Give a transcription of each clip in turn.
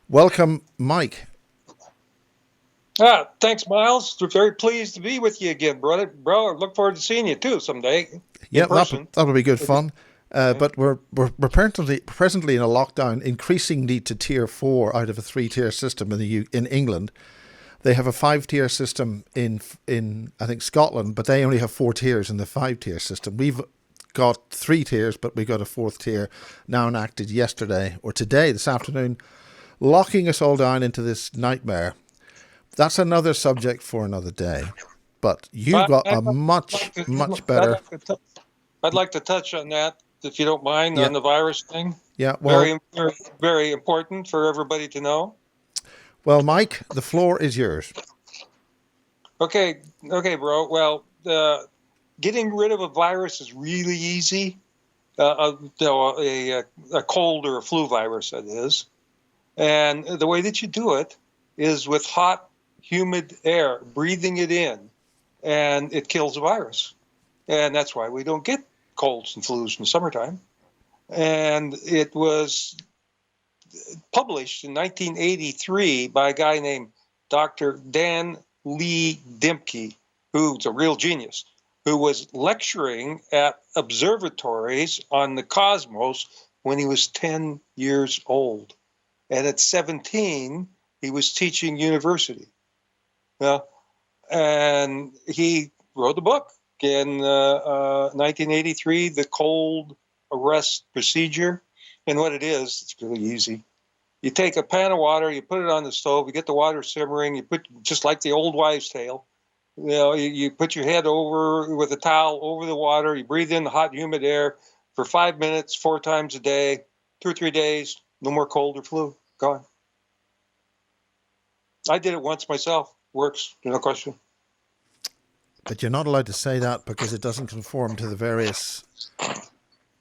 Welcome, Mike. Thanks, Miles. We're very pleased to be with you again, brother. Bro, I look forward to seeing you too someday in Yeah, person. that'll be good Okay. fun. But we're presently in a lockdown, increasingly to tier four out of a three-tier system in England. They have a five-tier system in I think Scotland, but they only have four tiers in the five-tier system. We've got three tiers, but we got a fourth tier now enacted yesterday or today, this afternoon, locking us all down into this nightmare. That's another subject for another day. But you've I, got I'd a much, like to, much I'd better. like to, tou- I'd like to touch on that, if you don't mind, Yeah, on the virus thing. yeah. Very, very, very important for everybody to know. Mike, the floor is yours. Okay, okay, bro. Well, getting rid of a virus is really easy. A cold or a flu virus, that is. And the way that you do it is with hot, humid air, breathing it in, and it kills the virus. And that's why we don't get colds and flus in the summertime. And it was published in 1983 by a guy named Dr. Dan Lee Dimke, who's a real genius, who was lecturing at observatories on the cosmos when he was 10 years old. And at 17, he was teaching university. Yeah. And he wrote a book in 1983, The Cold Arrest Procedure. And what it is, it's really easy. You take a pan of water, you put it on the stove, you get the water simmering, you put, just like the old wives' tale, you put your head over with a towel over the water, you breathe in the hot, humid air for 5 minutes, 4 times a day, 2 or 3 days, no more cold or flu. Gone. I did it once myself. Works, no question. But you're not allowed to say that because it doesn't conform to the various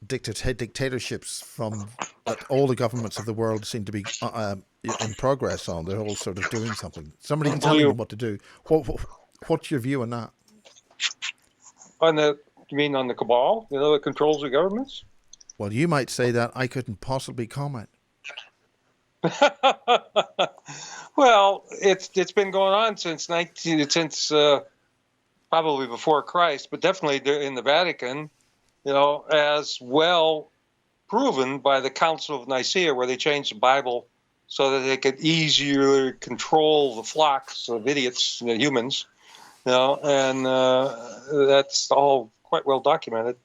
dictatorships from that all the governments of the world seem to be in progress on. They're all sort of doing something. Somebody's telling them Unbelievable. what to do. What's your view on that? On the, you mean on the cabal? That controls the governments? Well, you might say that. I couldn't possibly comment. Well, it's been going on since probably before Christ, but definitely in the Vatican. As well proven by the Council of Nicaea, where they changed the Bible so that they could easier control the flocks of idiots, humans. And that's all quite well documented.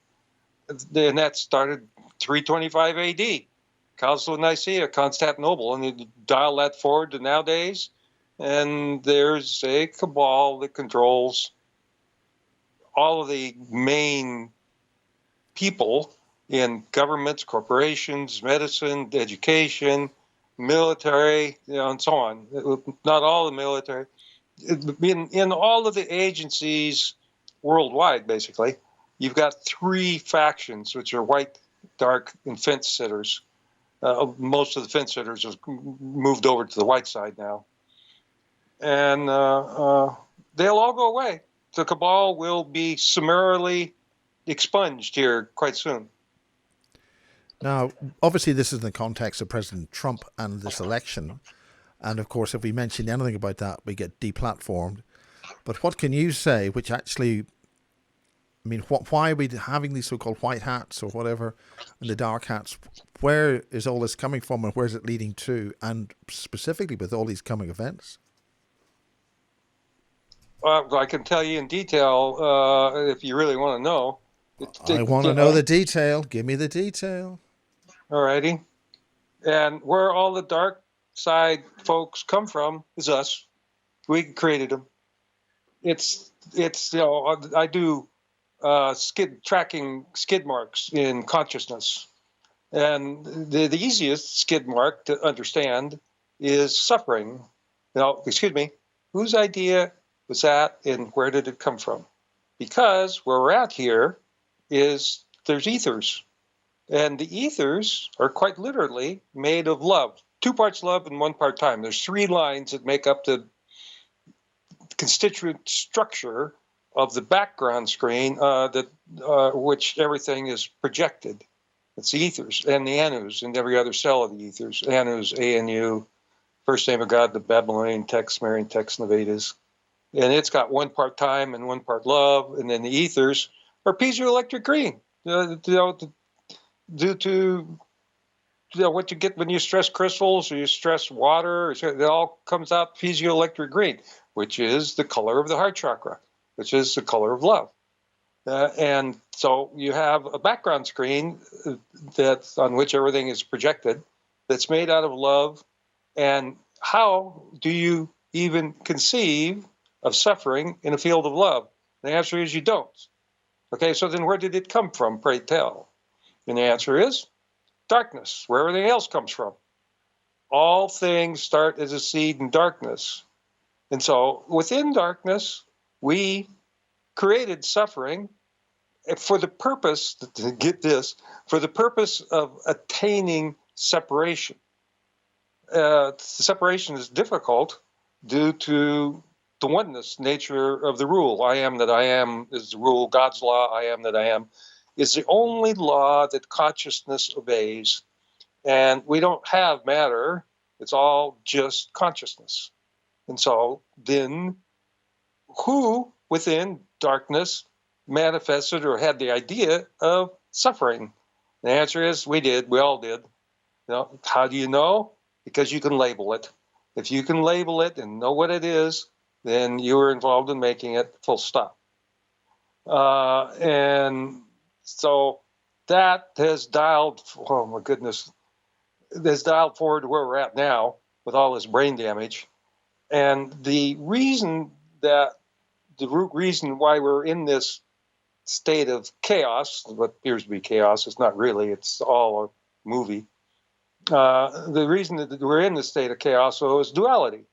And that started 325 A.D. Council of Nicaea, Constantinople, and you dial that forward to nowadays, and there's a cabal that controls all of the main people in governments, corporations, medicine, education, military, and so on. Not all the military. In all of the agencies worldwide, basically, you've got three factions, which are white, dark, and fence sitters. Most of the fence sitters have moved over to the white side now. And they'll all go away. The cabal will be summarily expunged here quite soon. Now, obviously, this is in the context of President Trump and this election. And of course, if we mention anything about that, we get deplatformed. But what can you say, which actually, I mean, why are we having these so-called white hats or whatever, and the dark hats? Where is all this coming from, and where is it leading to? And specifically with all these coming events? I can tell you in detail if you really want to know. I want to know the detail. Give me the detail. All righty. And where all the dark side folks come from is us. We created them. It's I do tracking skid marks in consciousness. And the easiest skid mark to understand is suffering. Excuse me, whose idea was that and where did it come from? Because where we're at here is there's ethers. And the ethers are quite literally made of love. 2 parts love and 1 part time. There's 3 lines that make up the constituent structure of the background screen which everything is projected. It's the ethers and the anus and every other cell of the ethers. Anus, ANU, first name of God, the Babylonian text, Sumerian text, and the Vedas. And it's got one part time and one part love. And then the ethers are piezoelectric green. Due to what you get when you stress crystals or you stress water, it all comes out piezoelectric green, which is the color of the heart chakra, which is the color of love. And so you have a background screen that's on which everything is projected, that's made out of love. And how do you even conceive of suffering in a field of love? And the answer is you don't. Okay, so then where did it come from, pray tell? And the answer is darkness, where everything else comes from. All things start as a seed in darkness. And so within darkness, we created suffering for the purpose, get this, for the purpose of attaining separation. Separation is difficult due to the oneness nature of the rule. I am that I am is the rule. God's law, I am that I am, is the only law that consciousness obeys. And we don't have matter. It's all just consciousness. And so then who within darkness manifested or had the idea of suffering? The answer is we did. We all did. How do you know? Because you can label it. If you can label it and know what it is, then you were involved in making it, full stop. And so that has dialed, oh my goodness, has dialed forward to where we're at now with all this brain damage. And the root reason why we're in this state of chaos, what appears to be chaos, it's not really, it's all a movie. The reason that we're in this state of chaos, so is duality,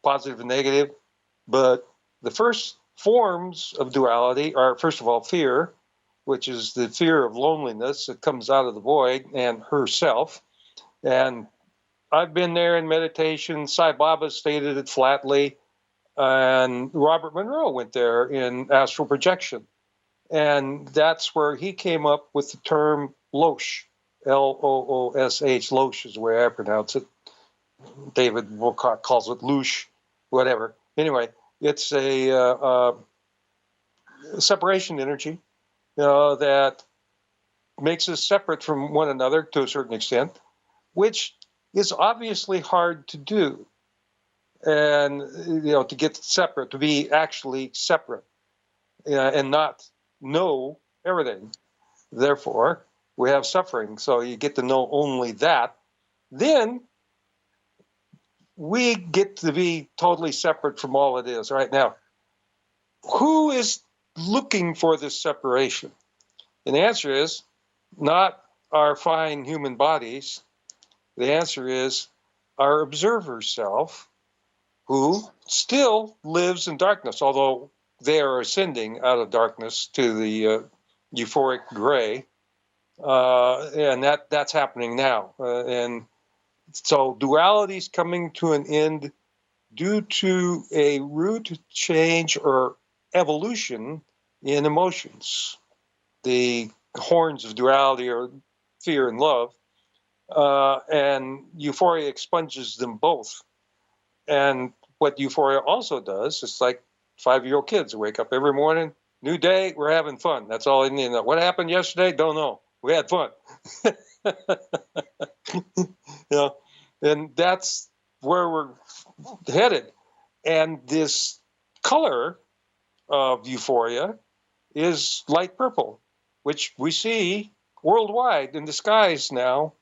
positive and negative. But the first forms of duality are, first of all, fear, which is the fear of loneliness that comes out of the void and herself. And I've been there in meditation. Sai Baba stated it flatly. And Robert Monroe went there in astral projection. And that's where he came up with the term Losh, Loosh, Losh is the way I pronounce it. David Wilcock calls it Loosh, whatever. Anyway, it's a separation energy that makes us separate from one another to a certain extent, which is obviously hard to do. And, to get separate, to be actually separate and not know everything. Therefore, we have suffering. So you get to know only that. Then we get to be totally separate from all it is right now. Who is looking for this separation? And the answer is not our fine human bodies. The answer is our observer self, who still lives in darkness, although they are ascending out of darkness to the euphoric gray. And that's happening now. And so duality is coming to an end due to a root change or evolution in emotions. The horns of duality are fear and love, and euphoria expunges them both. And what euphoria also does, it's like 5-year-old kids who wake up every morning, new day, we're having fun. That's all they need to know. What happened yesterday? Don't know. We had fun. And that's where we're headed. And this color of euphoria is light purple, which we see worldwide in the skies now.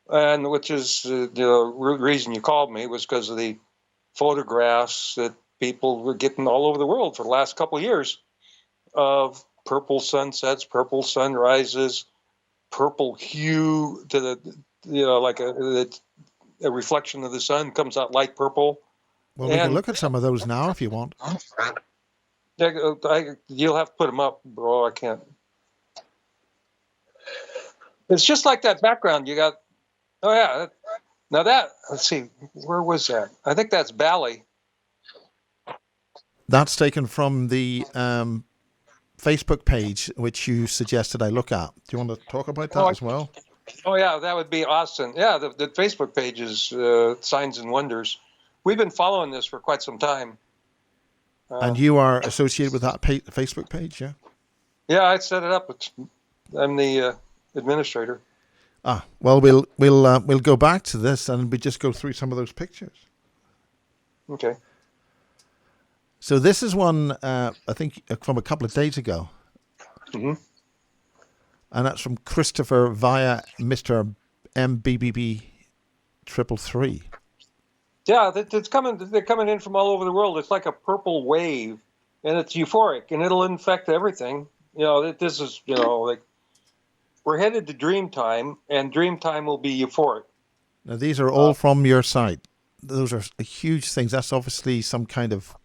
And which is the reason you called me was because of the photographs that people were getting all over the world for the last couple of years of purple sunsets, purple sunrises, purple hue to the, like a reflection of the sun comes out light purple. Well, we can look at some of those now if you want. You'll have to put them up, bro. I can't. It's just like that background you got. Oh, yeah. Now let's see, where was that? I think that's Bali. That's taken from the Facebook page, which you suggested I look at. Do you want to talk about that as well? Oh yeah, that would be awesome. Yeah, the Facebook page is Signs and Wonders. We've been following this for quite some time. And you are associated with that Facebook page, yeah? Yeah, I set it up. I'm the administrator. Ah, well, we'll go back to this and we just go through some of those pictures. Okay. So this is one I think from a couple of days ago, Mm-hmm. and that's from Christopher via Mr. MBBB 333. Yeah, it's coming. They're coming in from all over the world. It's like a purple wave, and it's euphoric, and it'll infect everything. This is like we're headed to dream time, and dream time will be euphoric. Now these are all from your site. Those are huge things. That's obviously some kind of.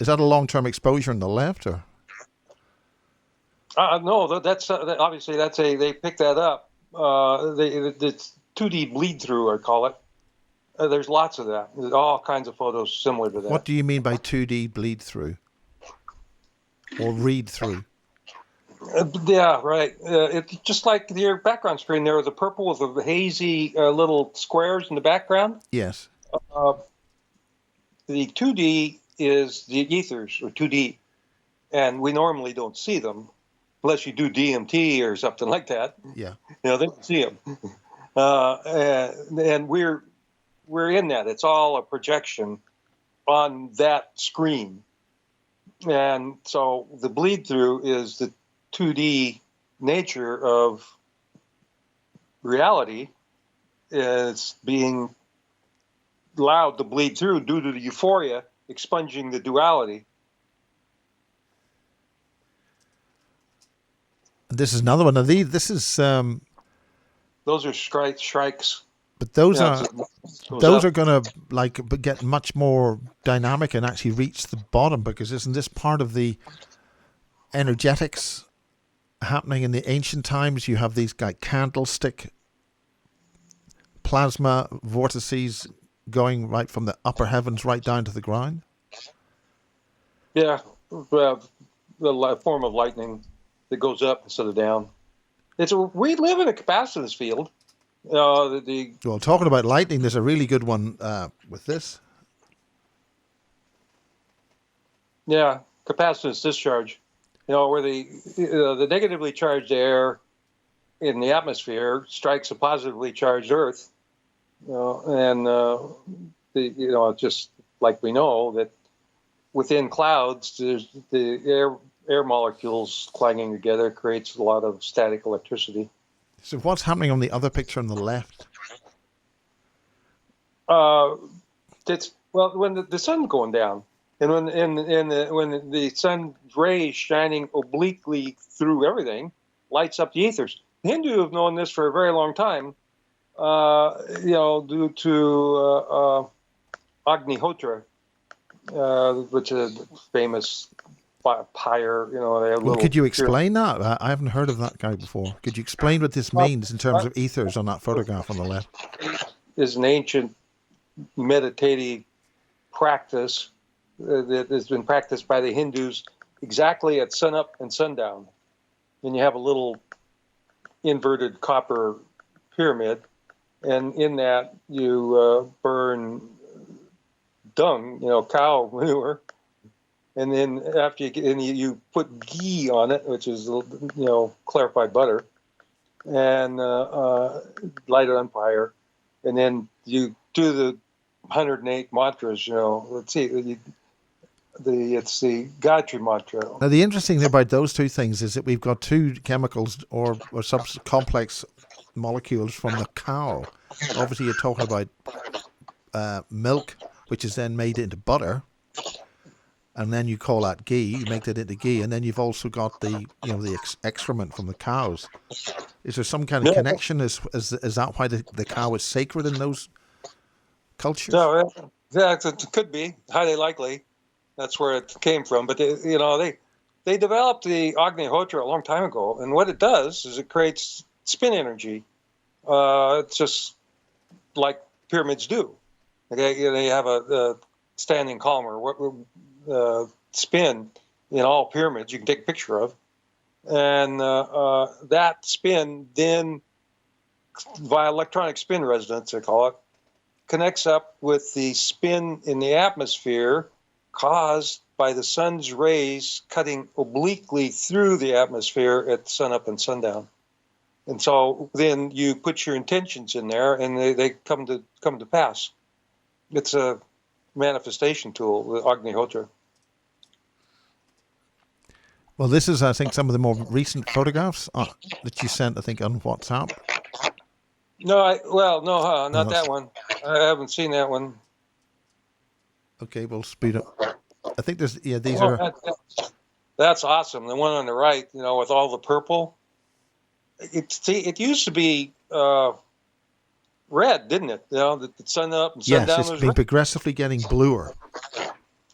Is that a long-term exposure on the left, or? No, that's obviously they picked that up. It's 2D bleed through, I call it. There's lots of that. There's all kinds of photos similar to that. What do you mean by 2D bleed through or read through? Yeah, right. It's just like your background screen there, the purple with the hazy little squares in the background. Yes. The 2D is the ethers, or 2D, and we normally don't see them unless you do DMT or something like that. Yeah. They can see them. And we're in that. It's all a projection on that screen. And so the bleed through is the 2D nature of reality is being allowed to bleed through due to the euphoria expunging the duality. This is another one of these. This is those are strikes. But those are going to get much more dynamic and actually reach the bottom, because isn't this part of the energetics happening in the ancient times? You have these candlestick plasma vortices going right from the upper heavens right down to the ground. Yeah, well, the form of lightning that goes up instead of down. We live in a capacitance field. Well, talking about lightning, there's a really good one with this. Yeah, capacitance discharge. Where the negatively charged air in the atmosphere strikes a positively charged Earth. Just like we know that within clouds, there's the air molecules clanging together creates a lot of static electricity. So what's happening on the other picture on the left? When the sun's going down, and when the sun's rays shining obliquely through everything, lights up the ethers. The Hindu have known this for a very long time. Due to Agnihotra, which is a famous pyre. Could you explain that? I haven't heard of that guy before. Could you explain what this means in terms of ethers on that photograph on the left? Is an ancient meditative practice that has been practiced by the Hindus exactly at sunup and sundown. And you have a little inverted copper pyramid, and in that you burn dung, cow manure. And then after you put ghee on it, which is clarified butter, and light it on fire, and then you do the 108 mantras. Let's see, it's the Gayatri mantra. Now the interesting thing about those two things is that we've got two chemicals or complex molecules from the cow. Obviously, you're talking about milk, which is then made into butter. And then you call that ghee, you make that into ghee, and then you've also got the excrement from the cows. Is there some kind of connection? Is that why the cow is sacred in those cultures? No, it could be highly likely. That's where it came from. But they developed the Agnihotra a long time ago, and what it does is it creates spin energy. It's just like pyramids do. They have a standing column or spin in all pyramids you can take a picture of, and that spin then via electronic spin resonance, they call it, connects up with the spin in the atmosphere caused by the sun's rays cutting obliquely through the atmosphere at sunup and sundown. And so then you put your intentions in there, and they come to pass. It's a manifestation tool, the Agnihotra. Well, this is, I think, some of the more recent photographs that you sent, I think, on WhatsApp. Not that one. I haven't seen that one. Okay, we'll speed up. I think there's, these are... That's awesome. The one on the right, with all the purple. It used to be red, didn't it? The sun up and sun down was red. Yes, it's been progressively getting bluer.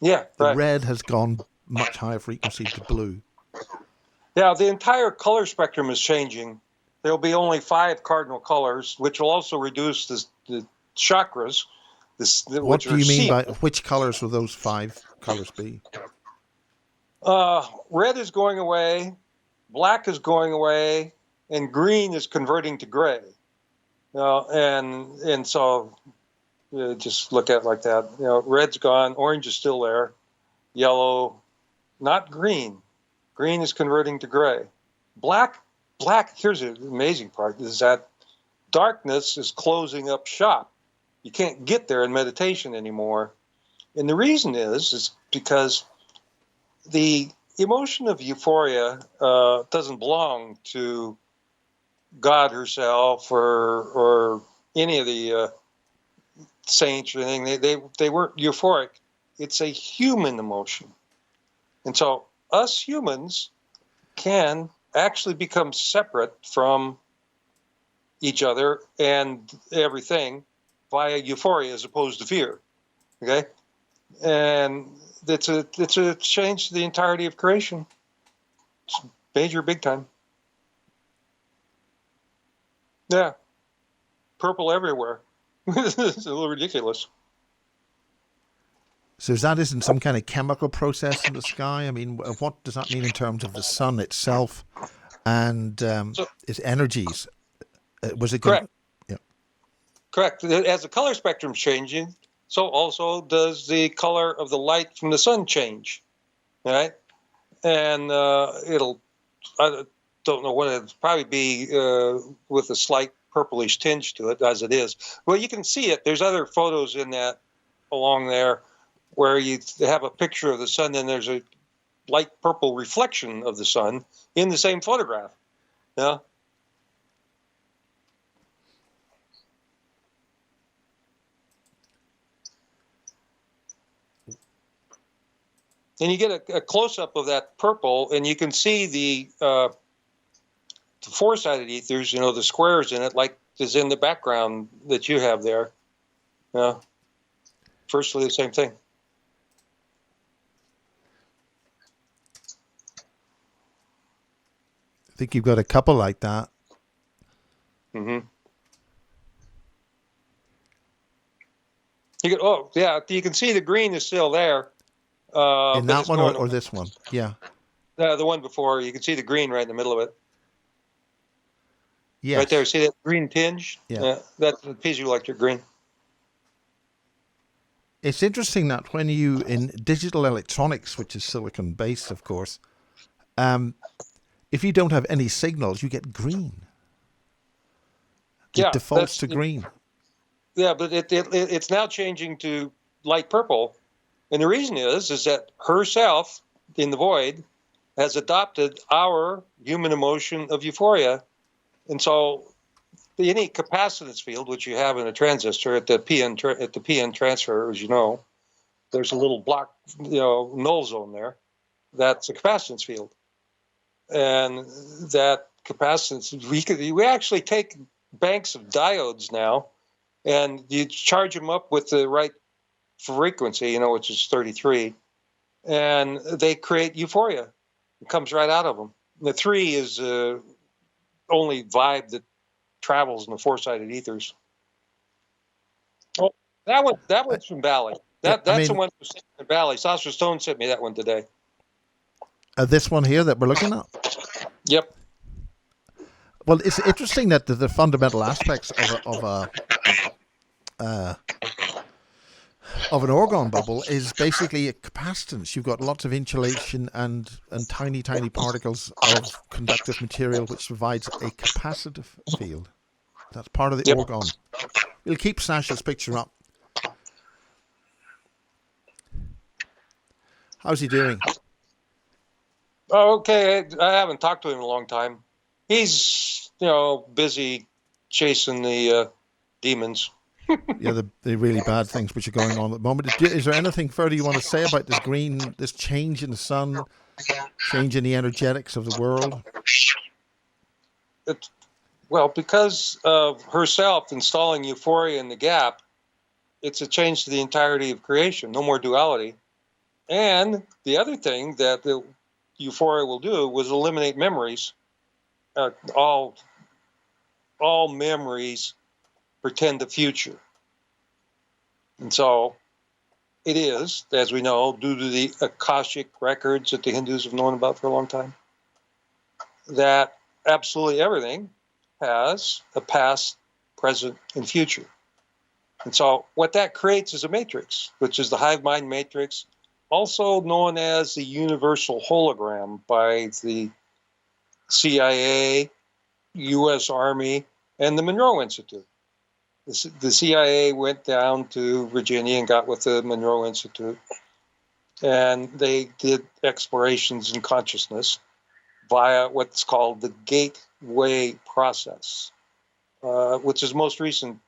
Yeah, the red has gone much higher frequency to blue. Yeah, the entire color spectrum is changing. There'll be only 5 cardinal colors, which will also reduce the chakras. What do you mean by which colors will those 5 colors be? Red is going away, black is going away, and green is converting to gray. And so just look at it like that. Red's gone, orange is still there, yellow, not green. Green is converting to gray. Black, here's the amazing part, is that darkness is closing up shop. You can't get there in meditation anymore. And the reason is because the emotion of euphoria doesn't belong to God herself or any of the saints or anything. They weren't euphoric. It's a human emotion. And so us humans can actually become separate from each other and everything via euphoria as opposed to fear. Okay? And it's a change to the entirety of creation. It's major, big time. Yeah. Purple everywhere. It's a little ridiculous. So that isn't some kind of chemical process in the sky? I mean, what does that mean in terms of the sun itself and its energies? Was it correct? Yeah. Correct. As the color spectrum's changing, so also does the color of the light from the sun change, right? And I don't know what it'll probably be with a slight purplish tinge to it as it is. Well, you can see it. There's other photos in that along there where you have a picture of the sun, and there's a light purple reflection of the sun in the same photograph. Yeah. And you get a close-up of that purple, and you can see the four-sided ethers, the squares in it, like is in the background that you have there. Yeah. Virtually the same thing. I think you've got a couple like that. Mm-hmm. You can see the green is still there. In that one or this one? Yeah. The one before, you can see the green right in the middle of it. Yes. Right there, see that green tinge? Yeah. That's the piezoelectric green. It's interesting that when you, in digital electronics, which is silicon-based, of course, if you don't have any signals, you get green. It defaults to green. Yeah, but it's now changing to light purple. And the reason is that herself, in the void, has adopted our human emotion of euphoria. And so any capacitance field, which you have in a transistor at the PN transfer, as you know, there's a little block, null zone there. That's a capacitance field. And that capacitance, we actually take banks of diodes now, and you charge them up with the right frequency, which is 33, and they create euphoria. It comes right out of them. The 3 is only vibe that travels in the four-sided ethers. Oh, that one's from Bally. That's the one from Bally. Sasha Stone sent me that one today. This one here that we're looking at? Yep. Well, it's interesting that the fundamental aspects of an orgone bubble is basically a capacitance. You've got lots of insulation and tiny particles of conductive material, which provides a capacitive field. That's part of the Yep. orgone. We'll keep Sasha's picture up. How's he doing? Oh, okay. I haven't talked to him in a long time. He's, busy chasing the demons. Yeah, the really bad things which are going on at the moment. Is there anything further you want to say about this change in the sun, change in the energetics of the world? Well, because of herself installing Euphoria in the gap, it's a change to the entirety of creation. No more duality. And the other thing that the Euphoria will do was eliminate memories. All memories pretend the future. And so it is, as we know, due to the Akashic records that the Hindus have known about for a long time, that absolutely everything has a past, present, and future. And so what that creates is a matrix, which is the hive mind matrix, also known as the universal hologram by the CIA, U.S. Army, and the Monroe Institute. The CIA went down to Virginia and got with the Monroe Institute, and they did explorations in consciousness via what's called the gateway process, which is most recent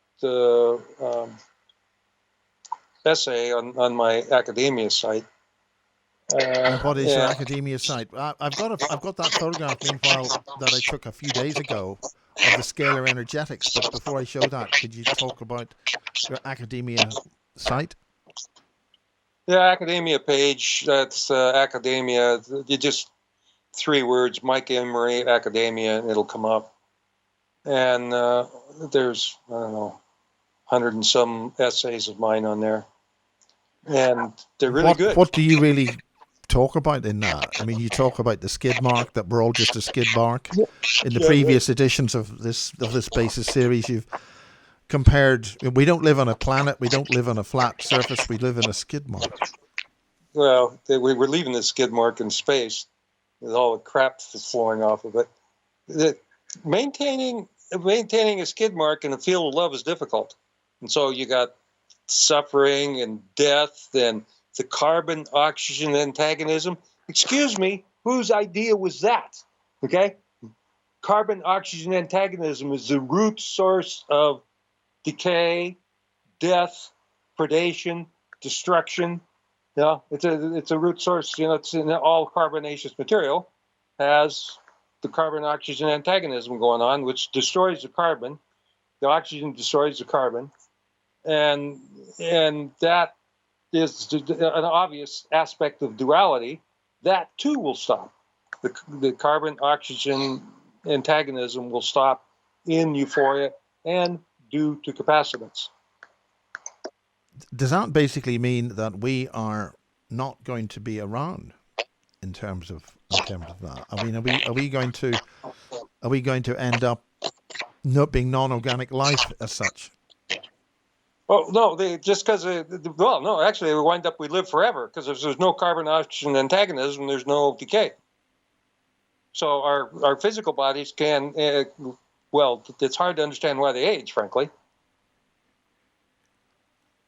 essay on my academia site. And what is your academia site? I've got that photograph, meanwhile, that I took a few days ago of the scalar energetics. But before I show that, could you talk about your academia site? The academia page, that's academia. You just 3 words, Mike Emery, academia, and it'll come up. And there's, 100 and some essays of mine on there. And they're really good. What do you really talk about in that? I mean, you talk about the skid mark, that we're all just a skid mark. In the previous editions of this Basis series, you've compared, we don't live on a planet, we don't live on a flat surface, we live in a skid mark. Well, we were leaving the skid mark in space with all the crap that's flowing off of it. Maintaining a skid mark in a field of love is difficult. And so you got suffering and death and the carbon-oxygen antagonism. Excuse me, whose idea was that? Okay? Carbon-oxygen antagonism is the root source of decay, death, predation, destruction. It's a root source. It's in all carbonaceous material has the carbon-oxygen antagonism going on, which destroys the carbon. The oxygen destroys the carbon, and that is an obvious aspect of duality. That too will stop. The carbon-oxygen antagonism will stop in Euphoria and due to capacitance. Does that basically mean that we are not going to be around in terms of that? I mean, are we going to end up not being non-organic life as such? Well, no, just because no, actually, we live forever because if there's no carbon-oxygen antagonism, there's no decay. So our physical bodies can, it's hard to understand why they age, frankly.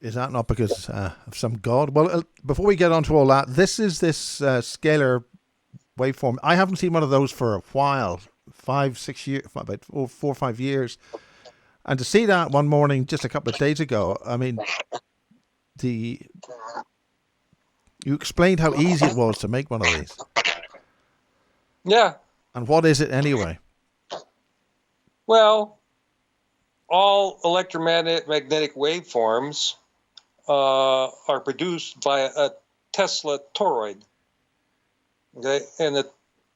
Is that not because of some god? Well, before we get on to all that, this scalar waveform. I haven't seen one of those for a while, 5-6 years, about 4 or 5 years. And to see that one morning, just a couple of days ago, I mean, you explained how easy it was to make one of these. Yeah. And what is it anyway? Well, all electromagnetic waveforms are produced by a Tesla toroid. Okay, and the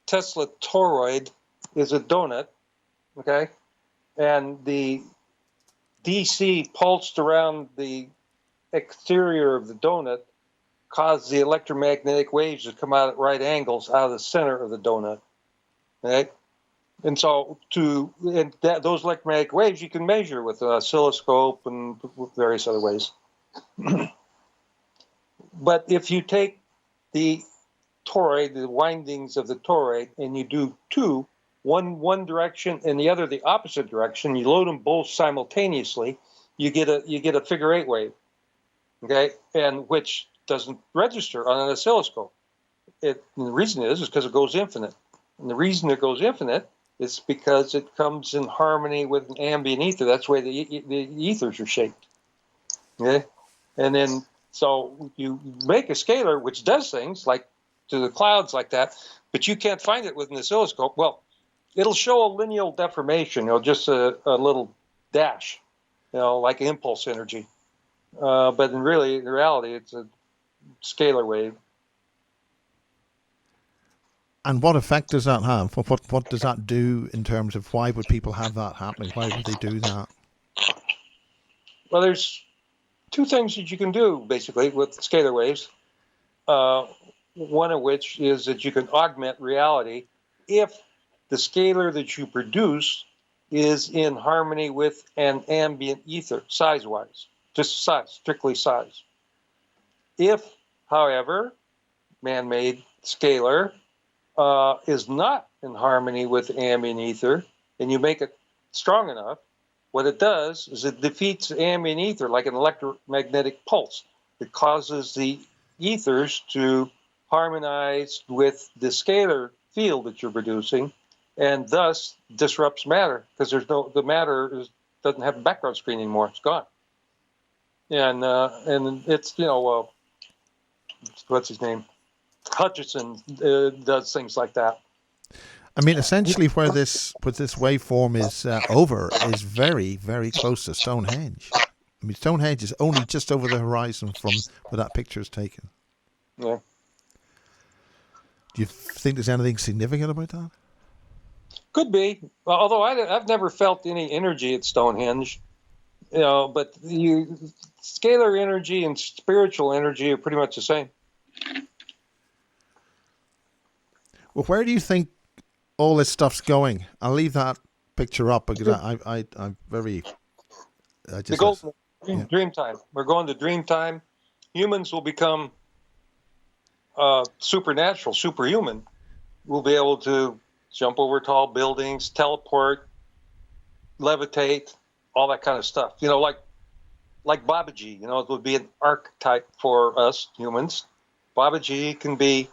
Tesla toroid is a donut. Okay, and the DC pulsed around the exterior of the donut cause the electromagnetic waves to come out at right angles out of the center of the donut. Right? And so those electromagnetic waves you can measure with an oscilloscope and various other ways. But if you take the toroid, the windings of the toroid, and you do two, one direction and the other the opposite direction, you load them both simultaneously, you get a figure 8 wave, okay, and which doesn't register on an oscilloscope. The reason is because it goes infinite, and the reason it goes infinite is because it comes in harmony with an ambient ether. That's the way the ethers are shaped, okay, and then so you make a scalar which does things like to the clouds like that, but you can't find it with an oscilloscope. Well, it'll show a lineal deformation, just a little dash, like impulse energy. But in reality, it's a scalar wave. And what effect does that have? What does that do in terms of why would people have that happening? Why would they do that? Well, there's two things that you can do, basically, with scalar waves. One of which is that you can augment reality if the scalar that you produce is in harmony with an ambient ether, size-wise, just size, strictly size. If, however, man-made scalar is not in harmony with ambient ether, and you make it strong enough, what it does is it defeats ambient ether like an electromagnetic pulse. It causes the ethers to harmonize with the scalar field that you're producing, and thus disrupts matter because the matter doesn't have a background screen anymore. It's gone. And it's what's his name? Hutchison does things like that. I mean, essentially, where this waveform is very, very close to Stonehenge. I mean, Stonehenge is only just over the horizon from where that picture is taken. Yeah. Do you think there's anything significant about that? Could be, although I've never felt any energy at Stonehenge. But scalar energy and spiritual energy are pretty much the same. Well, where do you think all this stuff's going? I'll leave that picture up because I'm very. Dream time. We're going to dream time. Humans will become supernatural, superhuman. We'll be able to jump over tall buildings, teleport, levitate, all that kind of stuff. Like Babaji. It would be an archetype for us humans. Babaji can be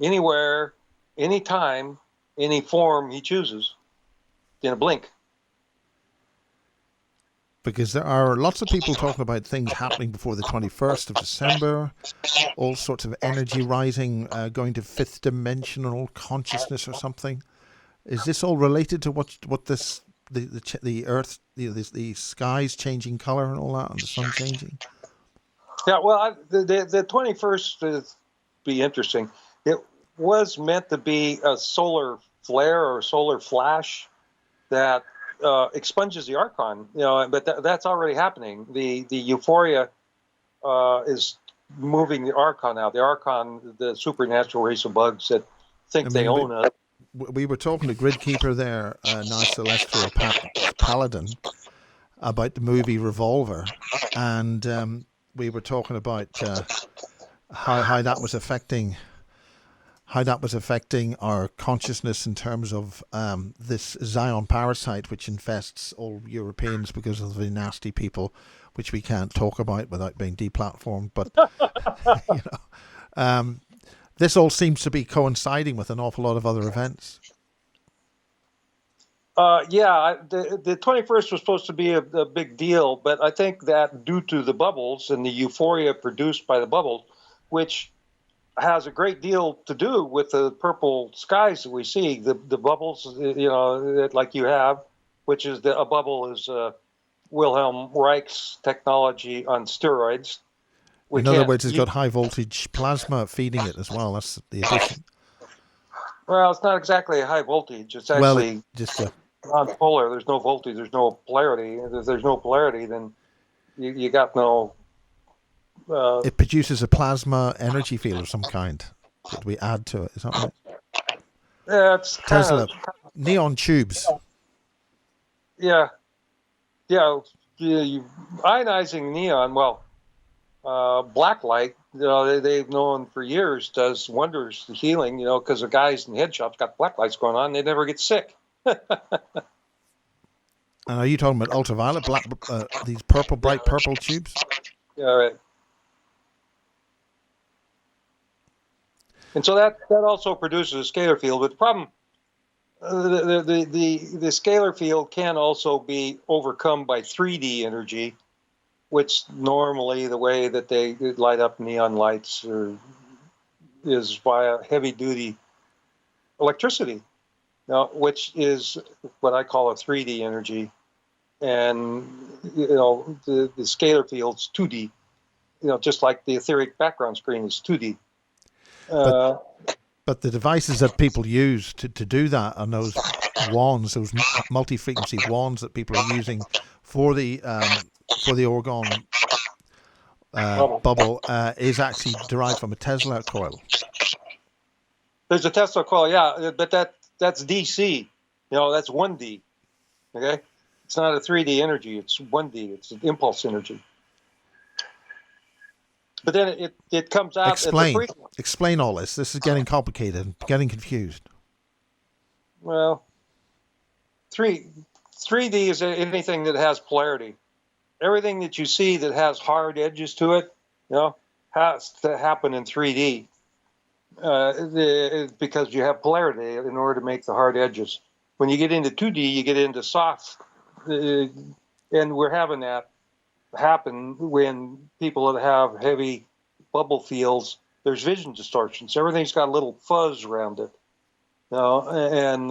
anywhere, anytime, any form he chooses in a blink. Because there are lots of people talking about things happening before the 21st of December, all sorts of energy rising, going to fifth dimensional consciousness or something. Is this all related to what this the Earth, the skies changing color and all that, and the sun changing? Yeah, well, the 21st would be interesting. It was meant to be a solar flare or solar flash that expunges the Archon, but that's already happening. The Euphoria is moving the Archon out. The Archon, the supernatural race of bugs that think they own us. We were talking to Gridkeeper there, now Celestial Paladin, about the movie Revolver, and we were talking about how that was affecting our consciousness in terms of this Zion parasite which infests all Europeans because of the nasty people, which we can't talk about without being deplatformed. But this all seems to be coinciding with an awful lot of other events. The 21st was supposed to be a big deal, but I think that due to the bubbles and the euphoria produced by the bubbles, which has a great deal to do with the purple skies that we see, the bubbles, like you have, which is a bubble is Wilhelm Reich's technology on steroids. In other words, it's got high voltage plasma feeding it as well. That's the addition. Well, it's not exactly a high voltage. It's actually non-polar. There's no voltage. There's no polarity. If there's no polarity, then you got no. It produces a plasma energy field of some kind that we add to it. Is that right? Yeah, it's Tesla. neon tubes. Yeah, you ionizing neon. Well, black light. They've known for years does wonders to healing. Because the guys in head shops got black lights going on, they never get sick. And are you talking about ultraviolet, black, these purple, bright purple tubes? Yeah, right. And so that also produces a scalar field. But the problem, the scalar field can also be overcome by 3D energy, which normally the way that they light up neon lights is via heavy-duty electricity, which is what I call a 3D energy. And, the scalar field's 2D, just like the etheric background screen is 2D. But the devices that people use to do that are those wands, those multi-frequency wands that people are using for the Orgone bubble is actually derived from a Tesla coil. There's a Tesla coil, yeah, but that's DC. That's 1D. Okay, it's not a 3D energy. It's 1D. It's an impulse energy. But then it comes out. Explain all this. This is getting complicated. Getting confused. Well, 3D is anything that has polarity. Everything that you see that has hard edges to it, has to happen in 3D. Because you have polarity in order to make the hard edges. When you get into 2D, you get into soft, and we're having that happen when people that have heavy bubble fields. There's vision distortions. Everything's got a little fuzz around it, and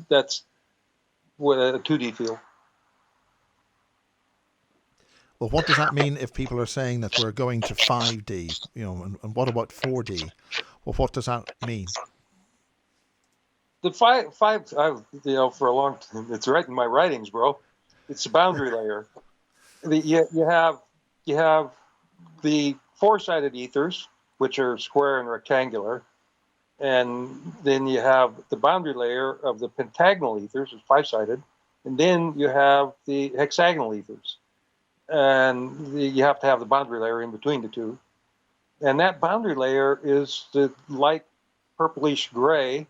that's what a 2D field. Well, what does that mean if people are saying that we're going to 5D? And what about 4D? Well, what does that mean? The five, for a long time, it's right in my writings, bro. It's the boundary layer. You have the four-sided ethers, which are square and rectangular, and then you have the boundary layer of the pentagonal ethers, is five-sided, and then you have the hexagonal ethers, and you have to have the boundary layer in between the two, and that boundary layer is the light purplish gray,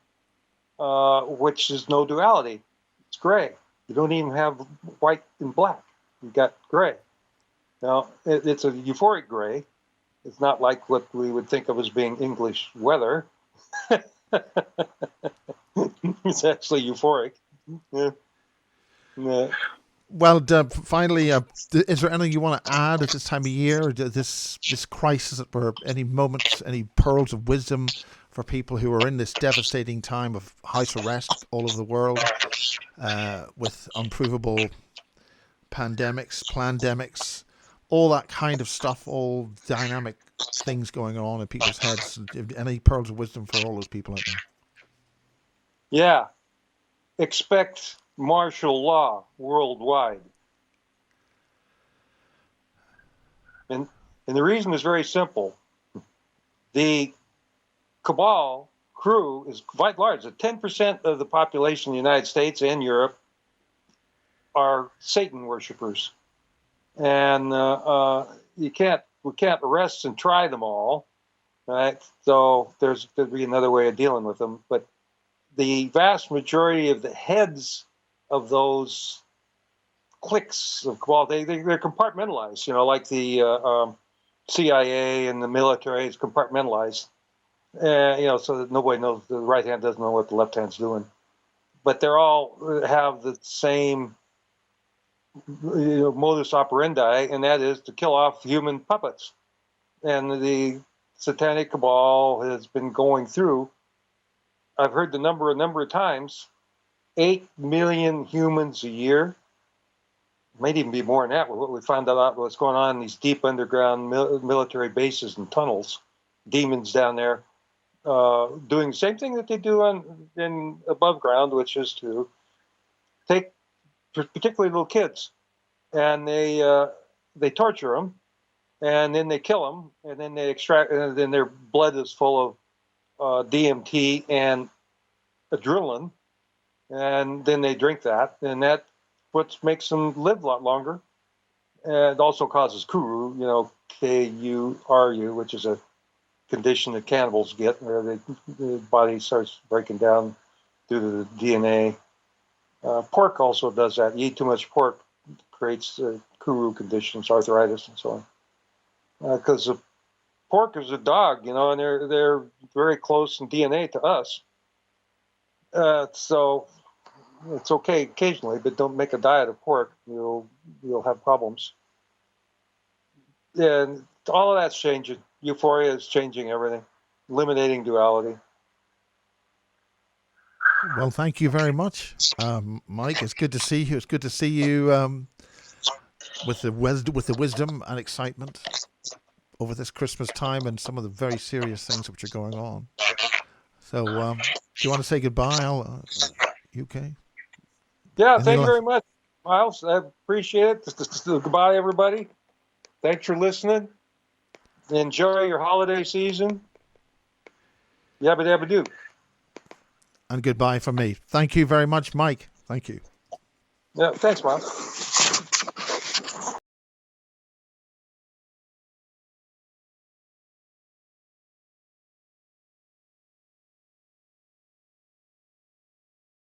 which is no duality. It's gray. You don't even have white and black. You've got gray. Now, it's a euphoric gray. It's not like what we would think of as being English weather. It's actually euphoric. Yeah. Yeah. Well, finally, is there anything you want to add at this time of year, this crisis, or any moments, any pearls of wisdom for people who are in this devastating time of house arrest all over the world, with unprovable pandemics, plandemics, all that kind of stuff, all dynamic things going on in people's heads? Any pearls of wisdom for all those people out there? Yeah. Expect martial law worldwide. And the reason is very simple. The cabal crew is quite large. 10% of the population in the United States and Europe are Satan worshippers. And we can't arrest and try them all, right? So there's going to be another way of dealing with them. But the vast majority of the heads of those cliques of cabal, they're compartmentalized, like the CIA and the military is compartmentalized, so that nobody knows, the right hand doesn't know what the left hand's doing. But they're all have the same modus operandi, and that is to kill off human puppets. And the satanic cabal has been going through, I've heard the number a number of times, 8 million humans a year. Might even be more than that. What we found out what's going on in these deep underground military bases and tunnels, demons down there, doing the same thing that they do in above ground, which is to take particularly little kids, and they torture them, and then they kill them, and then they extract, and then their blood is full of DMT and adrenaline, and then they drink that, and that what makes them live a lot longer. And it also causes kuru, Kuru, which is a condition that cannibals get, where the body starts breaking down due to the DNA. Pork also does that. You eat too much pork, creates kuru conditions, arthritis, and so on. Because pork is a dog, and they're very close in DNA to us. So it's okay occasionally, but don't make a diet of pork. You'll have problems. And all of that's changing. Euphoria is changing everything, eliminating duality. Well, thank you very much, Mike. It's good to see you. It's good to see you with the wisdom and excitement over this Christmas time and some of the very serious things which are going on. So, do you want to say goodbye, UK? Yeah, thank you very much, Miles. I appreciate it. Goodbye, everybody. Thanks for listening. Enjoy your holiday season. Yabba dabba doo. And goodbye from me. Thank you very much, Mike. Thank you. Yeah, thanks, Miles.